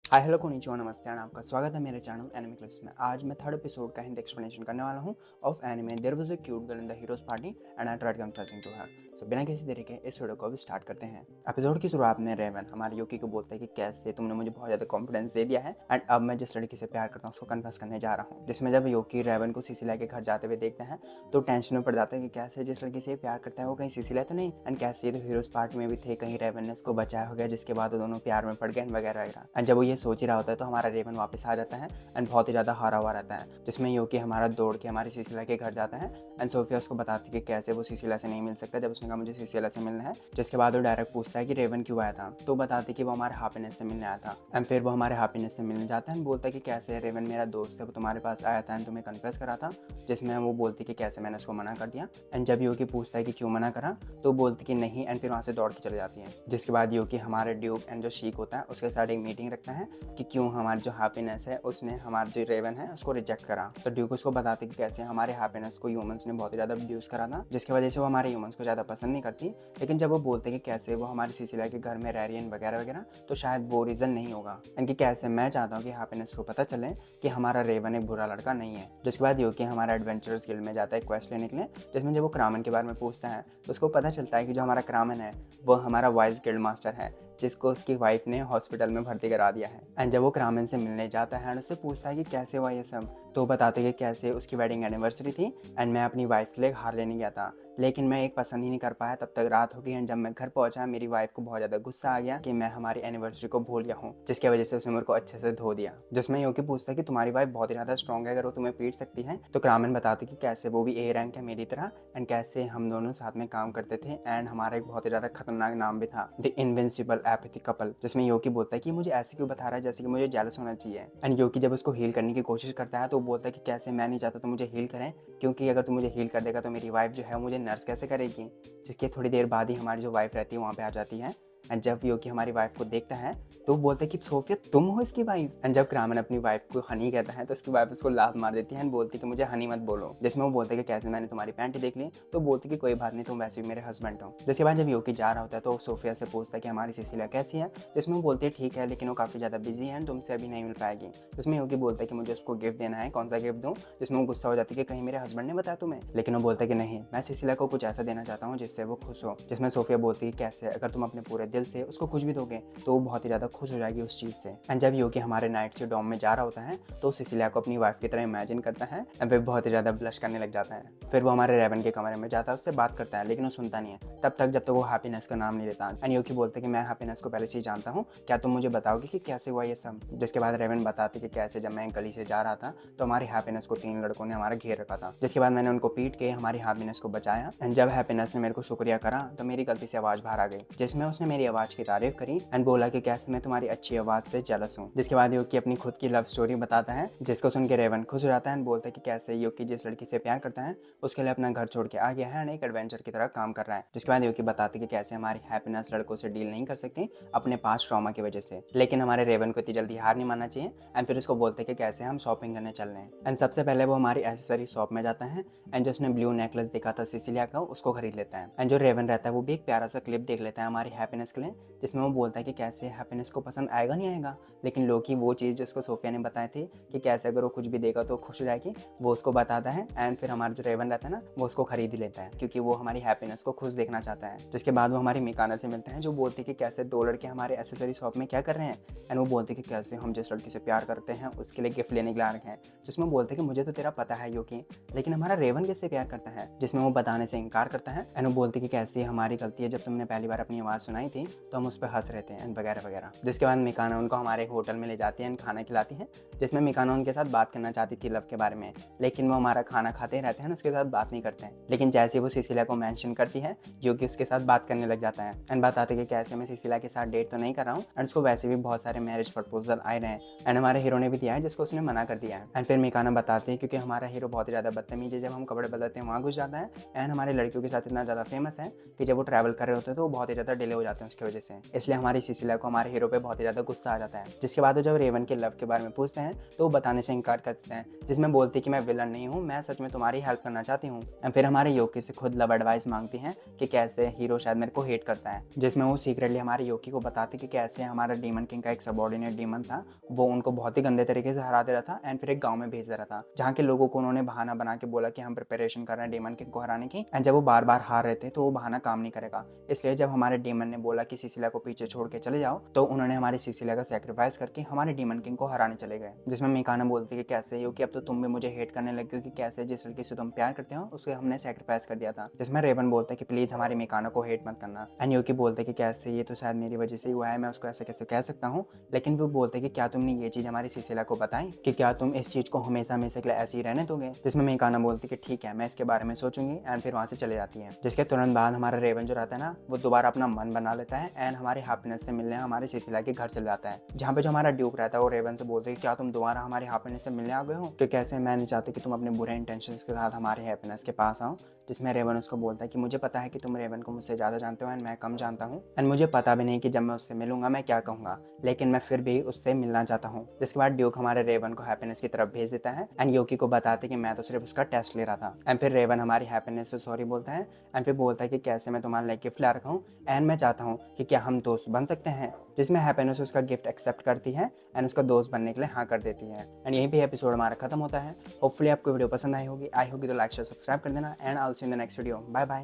Hi hello konnichiwa नमस्ते and आपका स्वागत है मेरे चैनल एनिमे क्लिप्स में। आज मैं थर्ड एपिसोड का हिंदी एक्सप्लेनेशन करने वाला हूँ of anime there was a cute girl in the heroes party and I tried confessing to her. So बिना किसी देरी के इस वीडियो को अभी स्टार्ट करते हैं। एपिसोड की शुरुआत में रेवन हमारे यूकी को बोलता है कि कैसे तुमने मुझे बहुत ज़्यादा कॉन्फिडेंस दे दिया है एंड अब मैं जिस लड़की से प्यार करता हूँ उसको कन्फेस करने जा रहा हूँ। जिसमें जब यूकी रेवन को सिसिलिया के घर जाते हुए देखते हैं तो टेंशन में पड़ जाता है कि कैसे जिस लड़की से प्यार करता है वो कहीं सिसिलिया तो नहीं, एंड कैसे ये तो हीरोज पार्टी में भी थे, कहीं रेवन ने उसको बचाया हो गया जिसके बाद वो दोनों प्यार में पड़ गए वगैरह वगैरह। एंड जब वो ये सोच ही रहा होता है तो हमारा रेवन वापस आ जाता है एंड बहुत ही ज़्यादा हारा हुआ रहता है। जिसमें यूकी हमारा दौड़ के हमारी सिसिलिया के घर जाता है एंड सोफिया उसको बताती है कि कैसे वो सिसिलिया से नहीं मिल सकता जब उसने कहा मुझे सिसिलिया से मिलना है। जिसके बाद वो डायरेक्ट पूछता है कि रेवन क्यों आया था, तो बताती कि वो हमारे हैप्पीनेस से मिलने आया था। एंड फिर वो हमारे हैप्पीनेस से मिलने जाता है, बोलता है कि कैसे रेवन मेरा दोस्त है, वो तुम्हारे पास आया था एंड तुम्हें कन्फेस करा था। जिसमें वो बोलती कि कैसे मैंने उसको मना कर दिया। एंड जब यूकी पूछता है कि क्यों मना करा तो बोलती कि नहीं, एंड फिर वहाँ से दौड़ के चले जाती है। जिसके बाद यूकी हमारे ड्यूक एंड जो शीक होता है उसके साथ एक मीटिंग रखता है कि क्यों हमारी जो हैप्पीनेस है उसने हमारा जो रेवन है उसको रिजेक्ट करा। तो ड्यूक उसको बताते कि कैसे हमारे हैप्पीनेस को ह्यूमंस ने बहुत ही ज़्यादा अब्यूज़ करा था, जिसकी वजह से वो हमारे ह्यूमंस को ज़्यादा पसंद नहीं करती। लेकिन जब वो बोलते कि कैसे वो हमारी सिसिलिया के घर में रह रही है वगैरह वगैरह, तो शायद वो रीज़न नहीं होगा। इनकी कैसे मैं चाहता हूँ कि हैप्पीनेस को पता चले कि हमारा रेवन एक बुरा लड़का नहीं है। जिसके बाद यूकी हमारा एडवेंचरस गिल्ड में जाता है क्वेस्ट लेने के लिए। जिसमें जब वो क्रामन के बारे में पूछता है तो उसको पता चलता है कि जो हमारा क्रामन है वो हमारा वाइस गिल्ड मास्टर है, जिसको उसकी वाइफ ने हॉस्पिटल में भर्ती करा दिया है। एंड जब वो क्रामन से मिलने जाता है एंड उससे पूछता है कि कैसे हुआ ये सब, तो बताते कि कैसे उसकी वेडिंग एनिवर्सरी थी एंड मैं अपनी वाइफ के लिए हार लेने गया था, लेकिन मैं एक पसंद ही नहीं कर पाया। तब तक रात हो गई एंड जब मैं घर पहुंचा मेरी वाइफ को बहुत ज़्यादा गुस्सा आ गया कि मैं हमारी एनिवर्सरी को भूल गया हूँ, जिसकी वजह से उसने मेरे को अच्छे से धो दिया। जिसमें यूकी पूछता है कि तुम्हारी वाइफ बहुत ही ज़्यादा स्ट्रॉन्ग है, अगर वो तुम्हें पीट सकती है। तो क्रामन बताते कि कैसे वो भी ए रैंक है मेरी तरह एंड कैसे हम दोनों साथ में काम करते थे एंड हमारा एक बहुत ही ज़्यादा खतरनाक नाम भी था, द इनविंसिबल एपैथी कपल। जिसमें यूकी बोलता है कि मुझे ऐसे क्यों बता रहा है जैसे कि मुझे जेलस होना चाहिए। एंड यूकी जब उसको हील करने की कोशिश करता है तो वो बोलता है कि कैसे मैं नहीं चाहता तो मुझे हील करें, क्योंकि अगर तू मुझे हील कर देगा तो मेरी वाइफ जो है मुझे नर्स कैसे करेगी। जिसके थोड़ी देर बाद ही हमारी जो वाइफ रहती है वहाँ पे आ जाती है। एंड जब यूकी हमारी वाइफ को देखता है तो वो बोलता है कि सोफिया तुम हो इसकी वाइफ। एंड जब क्रामन अपनी वाइफ को हनी कहता है तो उसकी वाइफ उसको लात मार देती है एंड बोलती है कि मुझे हनी मत बोलो। जिसमें वो बोलते हैं कि कैसे मैंने तुम्हारी पैंट देख ली, तो बोलती कि कोई बात नहीं, तुम वैसे भी मेरे हस्बैंड हो। जिसके बाद जब यूकी जा रहा होता है तो सोफिया से पूछता है कि हमारी सिसिलिया कैसी है। जिसमें वो बोलती है ठीक है, लेकिन वो काफ़ी ज़्यादा बिजी है, तुमसे अभी नहीं मिल पाएगी। जिसमें यूकी बोलता है कि मुझे उसको गिफ्ट देना है, कौन सा गिफ्ट दूँ। जिसमें वो गुस्सा हो जाती है कि कहीं मेरे हस्बैंड ने बताया तुम्हें। लेकिन वो बोलता है कि नहीं, मैं सिसिलिया को कुछ ऐसा देना चाहता हूँ जिससे वो खुश हो। जिसमें सोफिया बोलती है कैसे अगर तुम अपने पूरे दिल से उसको कुछ भी दोगे तो वो बहुत ही ज़्यादा खुश हो जाएगी उस चीज़ से। एंड जब यूकी हमारे नाइट से डॉम में जा रहा होता है तो सिसिलिया को अपनी वाइफ की तरह इमेजिन करता है एंड फिर बहुत ही ज़्यादा ब्लश करने लग जाता है। फिर वो हमारे रेवन के कमरे में जाता है, उससे बात करता है, लेकिन वो सुनता नहीं है तब तक जब तक वो हैप्पीनेस का नाम नहीं लेता। एंड यूकी बोलते कि मैं हैप्पीनेस को पहले से ही जानता हूँ, क्या तुम मुझे बताओगे कि कैसे हुआ ये सब। जिसके बाद रेवन बताते कि कैसे जब मैं गली से जा रहा था तो हमारी हैप्पीनेस को 3 लड़कों ने हमारा घेर रखा था। जिसके बाद मैंने उनको पीट के हमारी हैप्पीनेस को बचाया एंड जब हैप्पीनेस ने मेरे को शुक्रिया करा तो मेरी गलती से आवाज़ बाहर आ गई। जिसमें उसने मेरी आवाज़ की तारीफ करी एंड बोला कि कैसे मैं तुम्हारी अच्छी आवाज़ से जेलस हूँ। जिसके बाद यूकी अपनी खुद की लव स्टोरी बताता है, जिसको सुन के रेवन खुश हो जाता है एंड बोलता है कि कैसे यूकी जिस लड़की से प्यार करता है उसके लिए अपना घर छोड़ के आ गया है एंड एक एडवेंचर की तरह काम कर रहा है। जिसके बाद यूकी बताती कि कैसे हमारी हैप्पीनेस लड़कों से डील नहीं कर सकती अपने पास ट्रॉमा की वजह से, लेकिन हमारे रेवन को इतनी जल्दी हार नहीं मानना चाहिए। एंड फिर उसको बोलते कि कैसे हम शॉपिंग करने चल रहे हैं। एंड सबसे पहले वो हमारी एसेसरी शॉप में जाता है एंड जो उसने ब्लू नेकलेस देखा था सिसिलिया का उसको खरीद लेता है। एंड जो रेवन रहता है वो भी एक प्यारा सा क्लिप देख लेता है हमारी हैप्पीनेस के लिए, जिसमें वो बोलता है कि कैसे हैप्पीनेस को पसंद आएगा नहीं आएगा, लेकिन लोकी वो चीज़ जो उसको सोफिया ने बताई थी कि कैसे अगर वो कुछ भी देगा तो खुश हो जाएगी, वो उसको बताता है। एंड फिर हमारा जो रेवन रहता है ना वो उसको खरीद ही लेता है क्योंकि वो हमारी हैप्पीनेस को खुश देखना चाहता है। जिसके बाद वो हमारी मिकाना से मिलते हैं जो बोलती कि कैसे 2 लड़के हमारे एसेसरी शॉप में क्या कर रहे हैं। एंड वो बोलते कि कैसे हम जिस लड़की से प्यार करते हैं उसके लिए गिफ्ट लेने के लिए आ रखे हैं। जिसमें बोलते कि मुझे तो तेरा पता है यूकी, लेकिन हमारा रेवन किससे प्यार करता है। जिसमें वो बताने से इनकार करता है एंड वो बोलती कि कैसे हमारी गलती है, जब तुमने पहली बार अपनी आवाज़ सुनाई थी तो हम उस पर हंस रहे थे एंड वगैरह वगैरह। जिसके बाद मिकाना उनको हमारे होटल में ले जाती है एंड खाना खिलाती है। जिसमें मिकाना उनके साथ बात करना चाहती थी लव के बारे में, लेकिन वो हमारा खाना खाते रहते हैं, उसके साथ बात नहीं करते हैं। लेकिन जैसे ही वो सिसिलिया को मेंशन करती है यूकी उसके साथ बात करने लग जाता है एंड बताते कि कैसे मैं सिसिलिया के साथ डेट तो नहीं कर रहा हूँ एंड उसको वैसे भी बहुत सारे मैरिज प्रपोजल आए रहे हैं एंड हमारे हीरो ने भी दिया है जिसको उसने मना कर दिया है। एंड फिर मिकाना बताते हैं क्योंकि हमारा हीरो बहुत ही ज़्यादा बदतमीज है, जब हम कपड़े बदलते हैं वहाँ घुस जाता है एंड हमारे लड़कियों के साथ इतना ज़्यादा फेमस है कि जब वो ट्रैवल कर रहे होते हैं तो वो बहुत ही ज़्यादा डिले हो जाते हैं उसकी वजह से। इसलिए हमारी सिसिलिया को हमारे हीरो पे बहुत ही ज़्यादा गुस्सा आ जाता है, जिसके बाद वो जब रेवन के लव के बारे में पूछते हैं तो वो बताने से इनकार करते हैं, जिसमें बोलती है कि मैं विलन नहीं हूँ, मैं सच में तुम्हारी हेल्प करना चाहती हूँ। एंड फिर हमारे योकी से खुद लव एडवाइस मांगती हैं कि कैसे हीरो शायद मेरे को हेट करता है, जिसमें वो सीक्रेटली हमारे योकी को बताती कि कैसे हमारा डीमन किंग का एक सबॉर्डिनेट डीमन था, वो उनको बहुत ही गंदे तरीके से हरा दे रहा था एंड फिर एक गाँव में भेज दे रहा था, जहाँ के लोगों को उन्होंने बहाना बना के बोला कि हम प्रिपरेशन कर रहे हैं डीमन किंग को हराने की। एंड जब वो बार बार हार रहे थे तो वो बहाना काम नहीं करेगा, इसलिए जब हमारे डीमन ने बोला कि सिसिलिया को पीछे छोड़ के चले जाओ, तो उन्होंने हमारी सिसिलिया का सेक्रीफाइस करके हमारे डीमन किंग को हराने चले गए। जिसमें मिकाना बोलती है कि कैसे योकी अब तो तुम भी मुझे हेट करने लगे हो कि कैसे जिस लड़की से तुम प्यार करते हो उसके हमने सेक्रीफाइस कर दिया था। जिसमें रेवन बोलता है कि प्लीज हमारी मिकाना को हेट मत करना। एंड योकी बोलते हैं कि कैसे ये तो शायद मेरी वजह से ही हुआ है, मैं उसको ऐसे कैसे कह सकता हूँ। लेकिन वो बोलते हैं कि क्या तुमने ये चीज़ हमारी सिसिलिया को बताई कि क्या तुम इस चीज़ को हमेशा हमेशा के लिए ऐसे ही रहने दोगे। जिसमें मिकाना बोलती है कि ठीक है, मैं इसके बारे में सोचूंगी। एंड फिर वहाँ से चले जाती है। जिसके तुरंत बाद हमारा रेवन जो रहता है ना, वो दोबारा अपना मन बना लेता है एंड हमारी हैप्पीनेस से मिलने हमारे सिसिलिया के घर चले जाता है, जहाँ पे जो हमारा ड्यूक रहता है वो रेवन से बोलते हैं क्या तुम दोबारा हमारी हैप्पीनेस से मिलने आ गए हो, कि कैसे मैं नहीं चाहती कि तुम अपने बुरे इंटेंशंस के साथ हमारे हैप्पीनेस के पास आओ। जिसमें रेवन उसको बोलता है कि मुझे पता है कि तुम रेवन को मुझसे ज़्यादा जानते हो एंड मैं कम जानता हूँ, एंड मुझे पता भी नहीं कि जब मैं उससे मिलूंगा मैं क्या कहूँगा, लेकिन मैं फिर भी उससे मिलना चाहता हूँ। जिसके बाद ड्यूक हमारे रेवन को हैप्पीनेस की तरफ भेज देता है एंड योकी को बताते कि मैं तो सिर्फ उसका टेस्ट ले रहा था। एंड फिर रेवन हमारी हैप्पीनेस से सॉरी बोलता है एंड फिर बोलता है कि कैसे मैं तुम्हारे लिए गिफ्ट ला रखा हूँ एंड मैं चाहता हूँ कि क्या हम दोस्त बन सकते हैं। जिसमें हैप्पीनेस उसका गिफ्ट एक्सेप्ट करती है एंड उसका दोस्त बनने के लिए हाँ कर देती है। एंड यहीं पे एपिसोड हमारा खत्म होता है। होपफुली आपको वीडियो पसंद आई होगी तो लाइक शेयर सब्सक्राइब कर देना and I will see you in the next video. Bye bye.